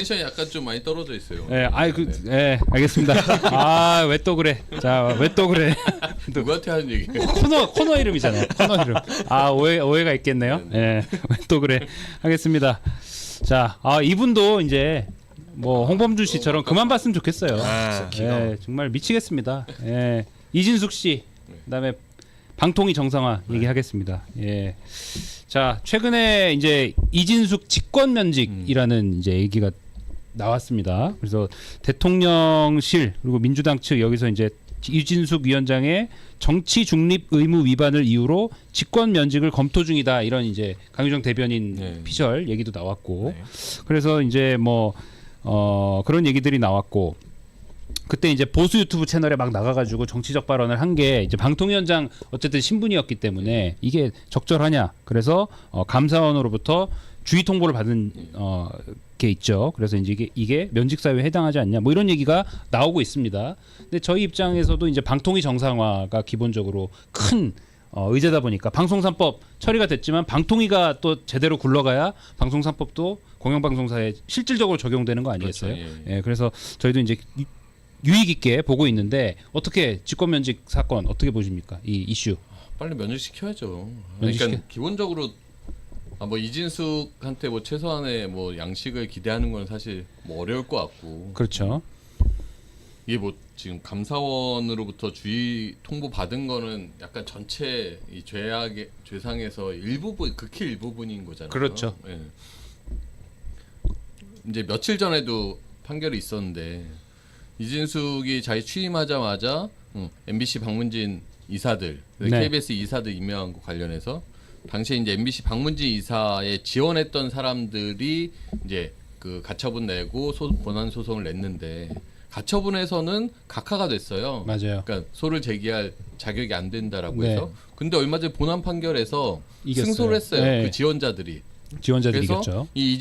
텐션이 약간 좀 많이 떨어져 있어요. 예, 알겠습니다. 아, 왜 또 그래? 자, 왜 또 그래? 누구한테 하는 얘기예요? 코너 이름이잖아요. 코너 이름. 아, 오해가 있겠네요. 예, 왜 또 그래? 하겠습니다. 자, 이분도 이제 뭐 홍범준 씨처럼 그만 봤으면 좋겠어요. 예, 정말 미치겠습니다. 예, 이진숙 씨, 그다음에 방통위 정상화 얘기하겠습니다. 예. 자, 최근에 이제 이진숙 직권 면직이라는 이제 얘기가 나왔습니다. 그래서 대통령실 그리고 민주당 측 여기서 이제 이진숙 위원장의 정치 중립 의무 위반을 이유로 직권 면직을 검토 중이다, 이런 이제 강유정 대변인 피셜 얘기도 나왔고, 그래서 이제 뭐 그런 얘기들이 나왔고, 그때 이제 보수 유튜브 채널에 막 나가가지고 정치적 발언을 한 게 이제 방통위원장 어쨌든 신분이었기 때문에 이게 적절하냐, 그래서 감사원으로부터 주의 통보를 받은 게 있죠. 그래서 이제 이게 면직 사유에 해당하지 않냐, 뭐 이런 얘기가 나오고 있습니다. 근데 저희 입장에서도 이제 방통위 정상화가 기본적으로 큰 의제다 보니까 방송3법 처리가 됐지만 방통위가 또 제대로 굴러가야 방송3법도 공영방송사에 실질적으로 적용되는 거 아니겠어요? 그렇죠, 예. 예, 그래서 저희도 이제 유익 있게 보고 있는데, 어떻게 직권 면직 사건 어떻게 보십니까? 이 이슈. 빨리 면직시켜야죠. 그러니까 기본적으로 뭐 이진숙한테 뭐 최소한의 뭐 양식을 기대하는 건 사실 뭐 어려울 것 같고. 그렇죠. 이게 뭐 지금 감사원으로부터 주의 통보 받은 거는 약간 전체 이 죄상에서 일부분, 극히 일부분인 거잖아요. 그렇죠. 예. 이제 며칠 전에도 판결이 있었는데, 이진숙이 자기 취임하자마자 MBC 방문진 이사들, KBS 이사들 임명한 거 관련해서 당시에 이제 MBC 방문진 이사에 지원했던 사람들이 이제 그 가처분 내고 본안 소송을 냈는데, 가처분에서는 각하가 됐어요. 맞아요. 그러니까 소를 제기할 자격이 안 된다라고 해서. 근데 얼마 전에 본안 판결에서 이겼어요. 승소를 했어요. 네. 그 지원자들이. 이겼죠. 그래서 이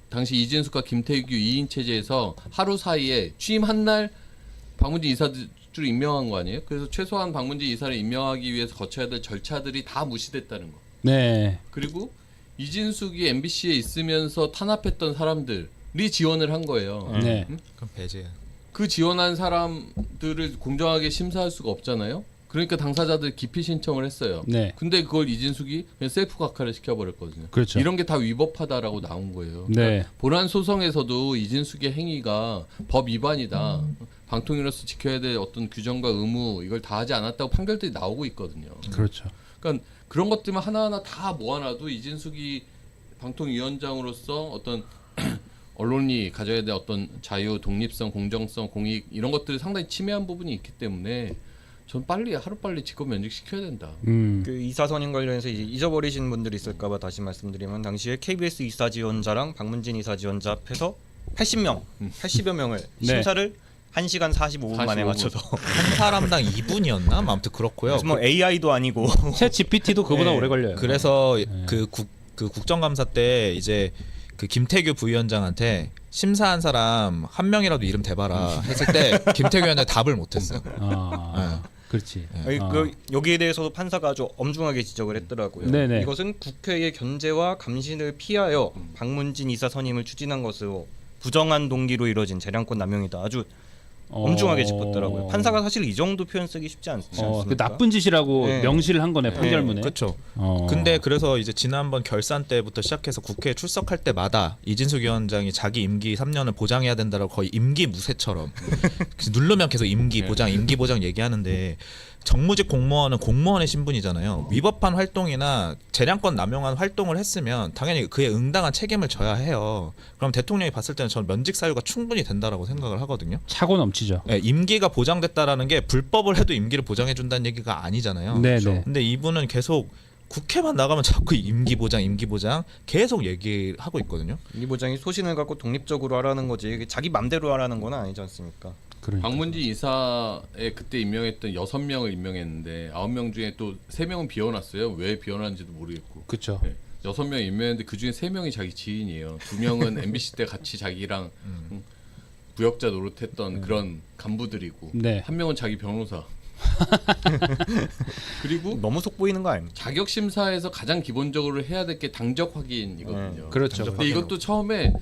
당시 이진숙과 김태규 2인 체제에서 하루 사이에 취임한 날 방문진 이사들을 임명한 거 아니에요? 그래서 최소한 방문진 이사를 임명하기 위해서 거쳐야 될 절차들이 다 무시됐다는 거. 네. 그리고 이진숙이 MBC에 있으면서 탄압했던 사람들이 지원을 한 거예요. 네. 그럼 배제. 그 지원한 사람들을 공정하게 심사할 수가 없잖아요. 그러니까 당사자들 기피 신청을 했어요. 네. 근데 그걸 이진숙이 그냥 셀프 각하를 시켜버렸거든요. 그렇죠. 이런 게 다 위법하다라고 나온 거예요. 네. 그러니까 본안 소송에서도 이진숙의 행위가 법 위반이다, 방통위로서 지켜야 될 어떤 규정과 의무, 이걸 다 하지 않았다고 판결들이 나오고 있거든요. 그렇죠. 그러니까 그런 것들만 하나하나 다 모아놔도 이진숙이 방통위원장으로서 어떤 언론이 가져야 될 어떤 자유, 독립성, 공정성, 공익, 이런 것들이 상당히 침해한 부분이 있기 때문에 전 하루빨리 직권 면직시켜야 된다. 그 이사 선임 관련해서 이제 잊어버리신 분들이 있을까봐 다시 말씀드리면, 당시에 KBS 이사 지원자랑 방문진 이사 지원자 합해서 80여 명을 심사를 1시간 45분 만에 45분. 맞춰서 한 사람당 2분이었나? 아무튼 그렇고요. 뭐 AI도 아니고 챗 GPT도 그보다 네. 오래 걸려요. 그래서 그 국정감사 때 이제 그 김태규 부위원장한테 심사한 사람 한 명이라도 이름 대봐라 했을 때 김태규 위원장이 답을 못했어요. 그렇지. 여기에 대해서도 판사가 아주 엄중하게 지적을 했더라고요. 네네. 이것은 국회의 견제와 감신을 피하여 방문진 이사 선임을 추진한 것으로 부정한 동기로 이뤄진 재량권 남용이다. 아주 엄중하게 짚었더라고요. 판사가 사실 이 정도 표현 쓰기 쉽지 않습니까? 그 나쁜 짓이라고 네. 명시를 한 거네, 판결문에. 그렇죠. 근데 그래서 이제 지난번 결산 때부터 시작해서 국회에 출석할 때마다 이진숙 위원장이 자기 임기 3년을 보장해야 된다라고 거의 임기 무쇠처럼 누르면 계속 임기 보장 얘기하는데, 정무직 공무원은 공무원의 신분이잖아요. 위법한 활동이나 재량권 남용한 활동을 했으면 당연히 그에 응당한 책임을 져야 해요. 그럼 대통령이 봤을 때는 저는 면직 사유가 충분히 된다라고 생각을 하거든요. 차고 넘치죠. 네, 임기가 보장됐다라는 게 불법을 해도 임기를 보장해 준다는 얘기가 아니잖아요. 네, 그렇죠? 네. 근데 이분은 계속 국회만 나가면 자꾸 임기 보장 계속 얘기하고 있거든요. 이 보장이 소신을 갖고 독립적으로 하라는 거지 자기 맘대로 하라는 건 아니지 않습니까? 그러니까. 방문진 이사에 그때 임명했던 6명을 임명했는데 9명 중에 또 3명은 비워놨어요. 왜 비워놨는지도 모르겠고. 그렇죠. 6명 임명했는데 그 중에 3명이 자기 지인이에요. 2명은 MBC 때 같이 자기랑 부역자 노릇했던 그런 간부들이고, 네. 1명은 자기 변호사. 그리고 너무 속보이는 거 아닙니까? 자격 심사에서 가장 기본적으로 해야 될 게 당적 확인이거든요. 그렇죠. 근데 이것도 처음에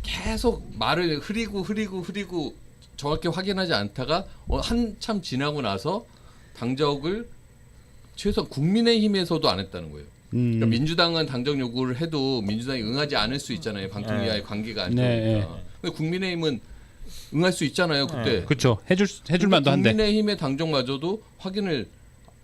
계속 말을 흐리고 정확히 확인하지 않다가 한참 지나고 나서 당적을 최소한 국민의힘에서도 안 했다는 거예요. 그러니까 민주당은 당적 요구를 해도 민주당이 응하지 않을 수 있잖아요. 방통위와의 관계가 안 좋으니까. 네. 근데 국민의힘은 응할 수 있잖아요. 그때. 그렇죠. 해줄 만도 한데. 국민의힘의 당정마저도 확인을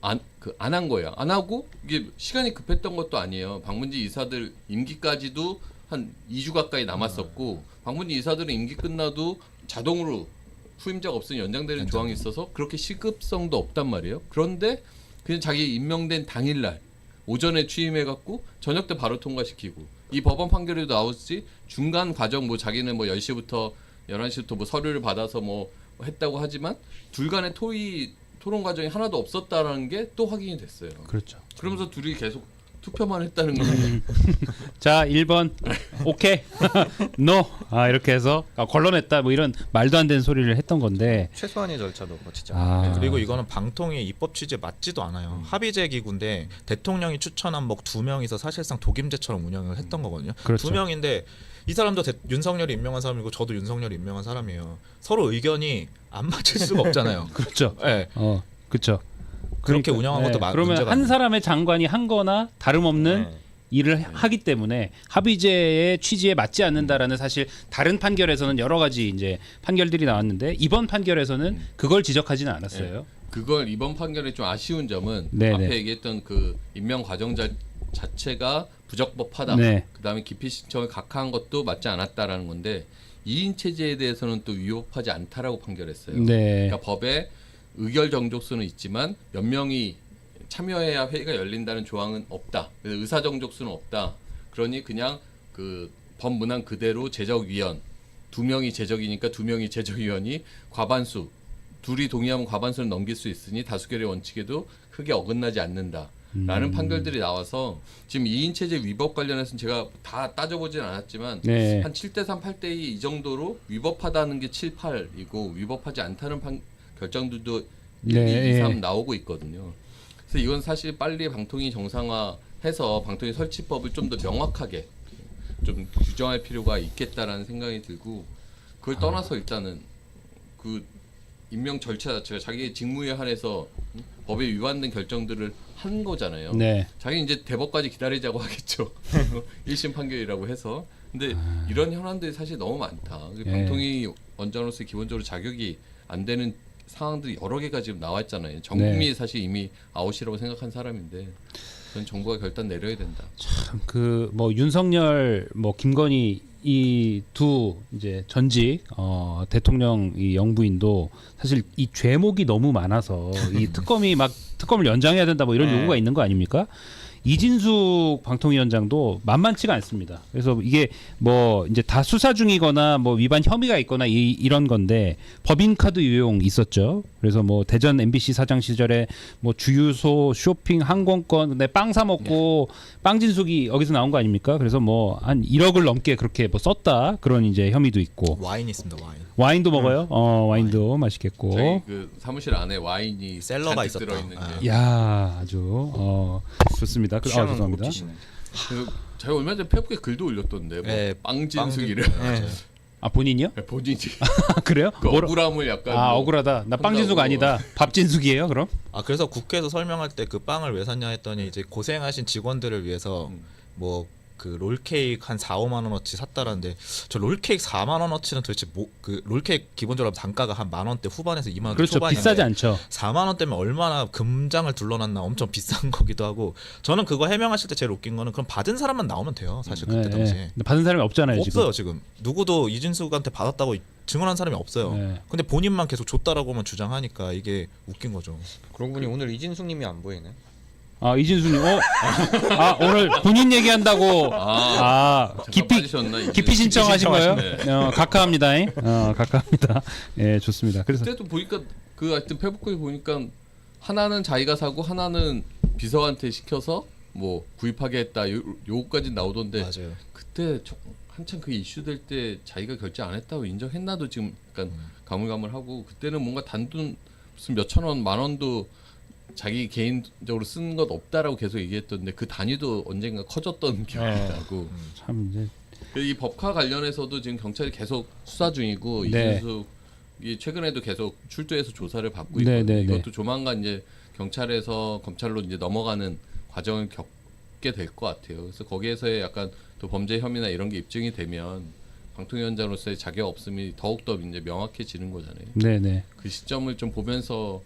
안 한 거예요. 안 하고 이게 시간이 급했던 것도 아니에요. 박문진 이사들 임기까지도 한 2주 가까이 남았었고 박문진 이사들은 임기 끝나도 자동으로 후임자가 없으니 연장되는 조항이 있어서 그렇게 시급성도 없단 말이에요. 그런데 그냥 자기 임명된 당일날 오전에 취임해갖고 저녁 때 바로 통과시키고 이 법원 판결에도 나왔지 중간 과정 뭐 자기는 뭐 10시부터 11시부터 뭐 서류를 받아서 뭐 했다고 하지만 둘간의 토론 과정이 하나도 없었다라는 게 또 확인이 됐어요. 그렇죠. 그러면서 둘이 계속 투표만 했다는 거예요. 자, 1번 오케이. 노. 이렇게 해서 걸러냈다 뭐 이런 말도 안 되는 소리를 했던 건데. 최소한의 절차도 거치지 않아요. 그리고 이거는 방통위 입법 취지에 맞지도 않아요. 합의제 기구인데 대통령이 추천한 뭐 2명이서 사실상 독임제처럼 운영을 했던 거거든요. 그렇죠. 2명인데 이 사람도 윤석열이 임명한 사람이고 저도 윤석열이 임명한 사람이에요. 서로 의견이 안 맞을 수가 없잖아요. 그렇죠. 네. 그렇죠. 그렇게 운영한 것도 그러면 문제가 한 아니에요. 사람의 장관이 한 거나 다름없는 네. 일을 하기 때문에 합의제의 취지에 맞지 않는다라는 사실 다른 판결에서는 여러 가지 이제 판결들이 나왔는데 이번 판결에서는 그걸 지적하지는 않았어요. 그걸 이번 판결에 좀 아쉬운 점은 네네. 앞에 얘기했던 그 임명 과정 자체가 부적법하다. 네. 그다음에 기피 신청을 각하한 것도 맞지 않았다라는 건데 2인 체제에 대해서는 또 위법하지 않다라고 판결했어요. 네. 그러니까 법에 의결 정족수는 있지만 몇 명이 참여해야 회의가 열린다는 조항은 없다. 그래서 의사 정족수는 없다. 그러니 그냥 그 법 문항 그대로 제적위원 2명이 제적이니까 2명이 제적위원이 과반수 둘이 동의하면 과반수를 넘길 수 있으니 다수결의 원칙에도 크게 어긋나지 않는다. 라는 판결들이 나와서 지금 2인 체제 위법 관련해서는 제가 다 따져보진 않았지만 네. 한 7대3, 8대2 이 정도로 위법하다는 게 7, 8이고 위법하지 않다는 결정들도 1, 네, 2, 3 예. 나오고 있거든요. 그래서 이건 사실 빨리 방통위 정상화해서 방통위 설치법을 좀 더 명확하게 좀 규정할 필요가 있겠다라는 생각이 들고 그걸 떠나서 일단은 그 임명 절차 자체가 자기 직무에 한해서 법에 위반된 결정들을 한 거잖아요. 네. 자기 이제 대법까지 기다리자고 하겠죠. 1심 판결이라고 해서. 근데 이런 현안들이 사실 너무 많다. 예. 방통위 원장으로서 기본적으로 자격이 안 되는 상황들이 여러 개가 지금 나와 있잖아요. 전 국민이 사실 이미 아웃이라고 생각한 사람인데 그건 정부가 결단 내려야 된다. 그 뭐 윤석열 뭐 김건희 이 두 이제 전직 대통령 이 영부인도 사실 이 죄목이 너무 많아서 이 특검을 연장해야 된다 뭐 이런 네. 요구가 있는 거 아닙니까? 이진숙 방통위원장도 만만치가 않습니다. 그래서 이게 뭐 이제 다 수사 중이거나 뭐 위반 혐의가 있거나 이런 건데 법인카드 유용 있었죠. 그래서 뭐 대전 MBC 사장 시절에 뭐 주유소, 쇼핑, 항공권, 근데 빵 사 먹고 빵진숙이 여기서 나온 거 아닙니까? 그래서 뭐 한 1억을 넘게 그렇게 뭐 썼다 그런 이제 혐의도 있고 와인 있습니다. 와인. 와인도 먹어요. 와인도 맛있겠고. 저희 그 사무실 안에 와인이 셀러가 잔뜩 있었다. 들어있는데 야 아주 좋습니다. 취향은 죄송합니다. 고치시네. 제가 얼마 전에 페북에 글도 올렸던데 뭐 네, 빵진숙이를 아 본인이요? 본인이 그래요? 그 억울함을 약간 뭐 억울하다. 나 빵진숙 한다고. 아니다. 밥진숙이에요, 그럼? 그래서 국회에서 설명할 때 그 빵을 왜 샀냐 했더니 이제 고생하신 직원들을 위해서 뭐 그 롤케이크 한 4, 5만 원어치 샀다라는데 저 롤케이크 4만 원어치는 도대체 뭐 그 롤케이크 기본적으로 단가가 한 10,000원대 후반에서 2만 원 그렇죠. 초반인데 비싸지 않죠. 4만 원대면 얼마나 금장을 둘러놨나 엄청 비싼 거기도 하고 저는 그거 해명하실 때 제일 웃긴 거는 그럼 받은 사람만 나오면 돼요. 사실 그때 당시에. 근데 받은 사람이 없잖아요, 없어요 지금. 누구도 이진숙한테 받았다고 증언한 사람이 없어요. 네. 근데 본인만 계속 줬다라고만 주장하니까 이게 웃긴 거죠. 그러고 보니 오늘 이진숙님이 안 보이네. 이진수님, 오늘 본인 얘기한다고 깊이 기피 신청하신 거예요? 신청하시네. 각하합니다. 각하합니다. 예, 좋습니다. 그래서 그때도 보니까 그 하여튼 페북에 보니까 하나는 자기가 사고 하나는 비서한테 시켜서 뭐 구입하게 했다 요거까지 나오던데 맞아요. 그때 한참 그 이슈될 때 자기가 결제 안 했다고 인정했나도 지금 약간 가물가물하고 그때는 뭔가 단돈 무슨 몇천 원, 만 원도 자기 개인적으로 쓴 것 없다라고 계속 얘기했던데 그 단위도 언젠가 커졌던 기억이 나고 참 이제 이 법카 관련해서도 지금 경찰이 계속 수사 중이고 네. 이진숙이 최근에도 계속 출두해서 조사를 받고 네, 있거든요. 네, 네. 이것도 조만간 이제 경찰에서 검찰로 이제 넘어가는 과정을 겪게 될 것 같아요. 그래서 거기에서의 약간 또 범죄 혐의나 이런 게 입증이 되면 방통위원장으로서의 자격 없음이 더욱더 이제 명확해지는 거잖아요. 네네. 그 시점을 좀 보면서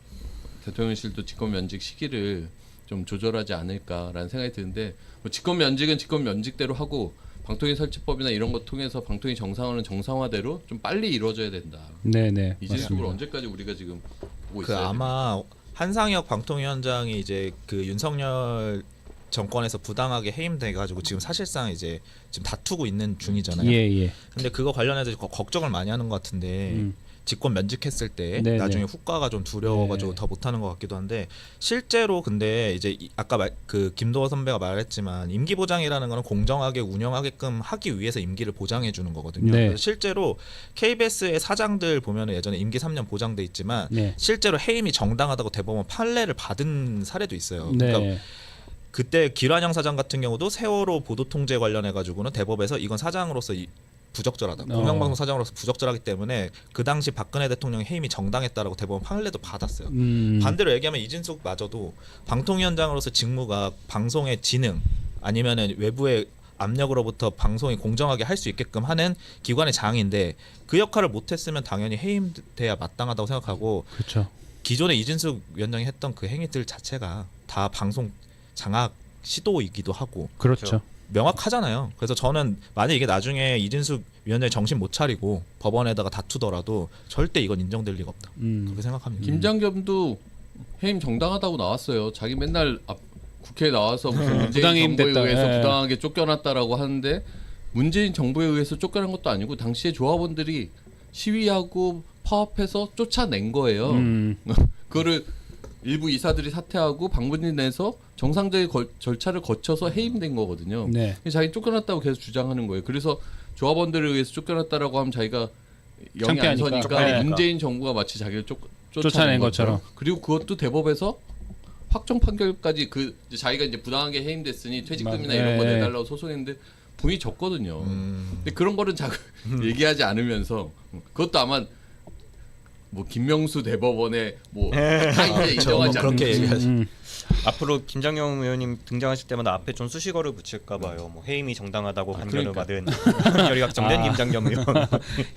대통령실도 직권 면직 시기를 좀 조절하지 않을까라는 생각이 드는데 뭐 직권 면직은 직권 면직대로 하고 방통위 설치법이나 이런 것 통해서 방통위 정상화는 정상화대로 좀 빨리 이루어져야 된다. 네네. 이진숙을 맞습니다. 언제까지 우리가 지금 보고 그 있어야 아마 한상혁 방통위원장이 이제 그 윤석열 정권에서 부당하게 해임돼가지고 지금 사실상 이제 지금 다투고 있는 중이잖아요. 예. 근데 그거 관련해서 걱정을 많이 하는 것 같은데 직권 면직했을 때 네네. 나중에 후과가 좀 두려워가지고 네. 더 못하는 것 같기도 한데 실제로 근데 이제 아까 그 김도호 선배가 말했지만 임기 보장이라는 거는 공정하게 운영하게끔 하기 위해서 임기를 보장해 주는 거거든요. 네. 그래서 실제로 KBS의 사장들 보면은 예전에 임기 3년 보장돼 있지만 네. 실제로 해임이 정당하다고 대법원 판례를 받은 사례도 있어요. 네. 그러니까 그때 길환영 사장 같은 경우도 세월호 보도 통제 관련해 가지고는 대법에서 이건 사장으로서 부적절하다. 공영방송 사장으로서 부적절하기 때문에 그 당시 박근혜 대통령 해임이 정당했다라고 대법원 판례도 받았어요. 반대로 얘기하면 이진숙마저도 방통위원장으로서 직무가 방송의 진흥 아니면은 외부의 압력으로부터 방송이 공정하게 할 수 있게끔 하는 기관의 장인데 그 역할을 못했으면 당연히 해임돼야 마땅하다고 생각하고 그렇죠. 기존에 이진숙 위원장이 했던 그 행위들 자체가 다 방송 장악 시도이기도 하고 그렇죠. 명확하잖아요. 그래서 저는 만약 이게 나중에 이진숙 위원장이 정신 못 차리고 법원에다가 다투더라도 절대 이건 인정될 리가 없다. 그렇게 생각합니다. 김장겸도 해임 정당하다고 나왔어요. 자기 맨날 국회에 나와서 무슨 문재인 부당해임 정부에 됐다. 의해서 예. 부당하게 쫓겨났다라고 하는데 문재인 정부에 의해서 쫓겨난 것도 아니고 당시에 조합원들이 시위하고 파업해서 쫓아낸 거예요. 그거를 일부 이사들이 사퇴하고 방문이 내서 정상적인 절차를 거쳐서 해임된 거거든요. 네. 자기 쫓겨났다고 계속 주장하는 거예요. 그래서 조합원들에 의해서 쫓겨났다라고 하면 자기가 영이 안 창피하니까. 서니까 네. 문재인 정부가 마치 자기를 쫓아낸 쫓아낸 것처럼. 것처럼. 그리고 그것도 대법에서 확정 판결까지 그 이제 자기가 이제 부당하게 해임됐으니 퇴직금이나 이런 거 네. 내달라고 소송했는데 분이 졌거든요. 근데 그런 거는 자꾸 얘기하지 않으면서 그것도 아마 뭐 김명수 대법원의 뭐 다 이제 인정하지 않는 그렇게 거지. 얘기하죠. 앞으로 김장겸 의원님 등장하실 때마다 앞에 좀 수식어를 붙일까 봐요. 뭐 해임이 정당하다고 판결을 받은 판결이 확정된 김장겸 의원.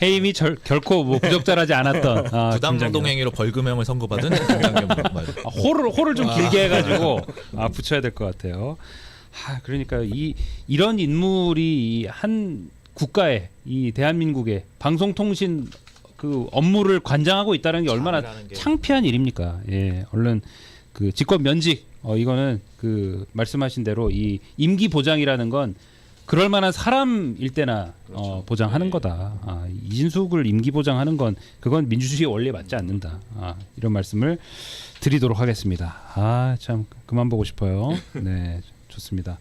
해임이 결코 뭐 부적절하지 않았던 부당노동 행위로 벌금형을 선고받은 김장겸 의원. 호를 좀 길게 해가지고 붙여야 될 것 같아요. 그러니까 이런 인물이 이 한 국가의 이 대한민국의 방송통신 그 업무를 관장하고 있다는 게 얼마나 창피한 일입니까? 예, 얼른 그 직권 면직 이거는 그 말씀하신 대로 이 임기 보장이라는 건 그럴 만한 사람일 때나 그렇죠. 보장하는 거다. 이진숙을 임기 보장하는 건 그건 민주주의 원리에 맞지 않는다. 이런 말씀을 드리도록 하겠습니다. 참 그만 보고 싶어요. 네, 좋습니다.